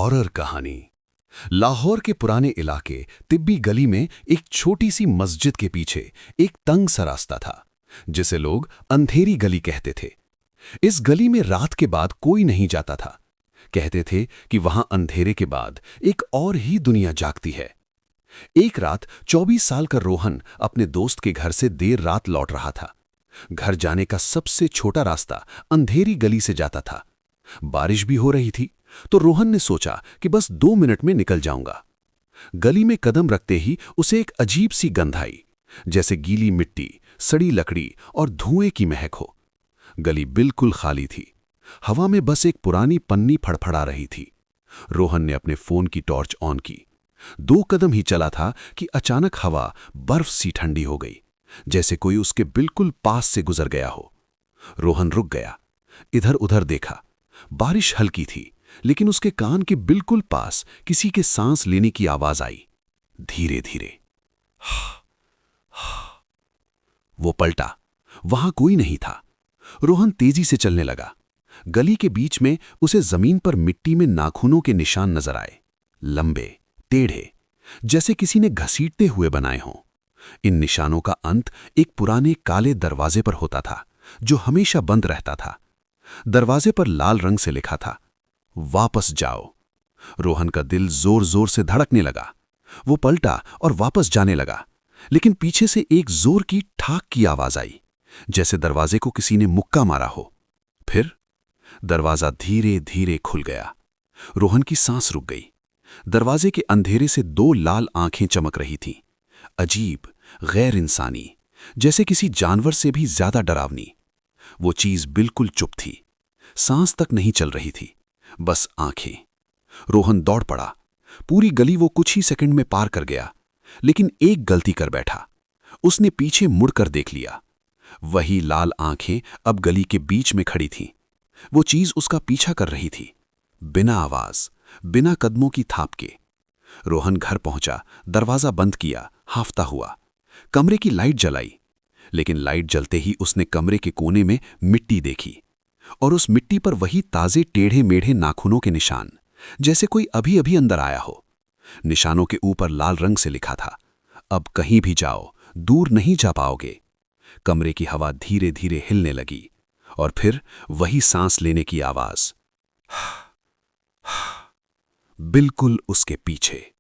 Horror कहानी। लाहौर के पुराने इलाके तिब्बी गली में एक छोटी सी मस्जिद के पीछे एक तंग सा रास्ता था, जिसे लोग अंधेरी गली कहते थे। इस गली में रात के बाद कोई नहीं जाता था। कहते थे कि वहां अंधेरे के बाद एक और ही दुनिया जागती है। एक रात 24 साल का रोहन अपने दोस्त के घर से देर रात लौट रहा था। घर जाने का सबसे छोटा रास्ता अंधेरी गली से जाता था। बारिश भी हो रही थी, तो रोहन ने सोचा कि बस 2 मिनट में निकल जाऊंगा। गली में कदम रखते ही उसे एक अजीब सी गंध आई, जैसे गीली मिट्टी, सड़ी लकड़ी और धुएं की महक हो। गली बिल्कुल खाली थी। हवा में बस एक पुरानी पन्नी फड़फड़ा रही थी। रोहन ने अपने फोन की टॉर्च ऑन की। 2 कदम ही चला था कि अचानक हवा बर्फ सी ठंडी हो गई, जैसे कोई उसके बिल्कुल पास से गुजर गया हो। रोहन रुक गया, इधर उधर देखा। बारिश हल्की थी, लेकिन उसके कान के बिल्कुल पास किसी के सांस लेने की आवाज आई, धीरे धीरे। वो पलटा, वहां कोई नहीं था। रोहन तेजी से चलने लगा। गली के बीच में उसे जमीन पर मिट्टी में नाखूनों के निशान नजर आए, लंबे टेढ़े, जैसे किसी ने घसीटते हुए बनाए हों। इन निशानों का अंत एक पुराने काले दरवाजे पर होता था, जो हमेशा बंद रहता था। दरवाजे पर लाल रंग से लिखा था, वापस जाओ। रोहन का दिल जोर जोर से धड़कने लगा। वो पलटा और वापस जाने लगा, लेकिन पीछे से एक जोर की ठाक की आवाज आई, जैसे दरवाजे को किसी ने मुक्का मारा हो। फिर दरवाजा धीरे धीरे खुल गया। रोहन की सांस रुक गई। दरवाजे के अंधेरे से 2 लाल आंखें चमक रही थीं, अजीब, गैर इंसानी, जैसे किसी जानवर से भी ज्यादा डरावनी। वो चीज बिल्कुल चुप थी, सांस तक नहीं चल रही थी, बस आंखें। रोहन दौड़ पड़ा। पूरी गली वो कुछ ही सेकंड में पार कर गया, लेकिन एक गलती कर बैठा। उसने पीछे मुड़कर देख लिया। वही लाल आंखें अब गली के बीच में खड़ी थीं। वो चीज उसका पीछा कर रही थी, बिना आवाज, बिना कदमों की थाप के। रोहन घर पहुंचा, दरवाजा बंद किया, हांफता हुआ। कमरे की लाइट जलाई, लेकिन लाइट जलते ही उसने कमरे के कोने में मिट्टी देखी, और उस मिट्टी पर वही ताजे टेढ़े मेढ़े नाखूनों के निशान, जैसे कोई अभी अभी अंदर आया हो। निशानों के ऊपर लाल रंग से लिखा था, अब कहीं भी जाओ, दूर नहीं जा पाओगे। कमरे की हवा धीरे धीरे हिलने लगी, और फिर वही सांस लेने की आवाज, बिल्कुल उसके पीछे।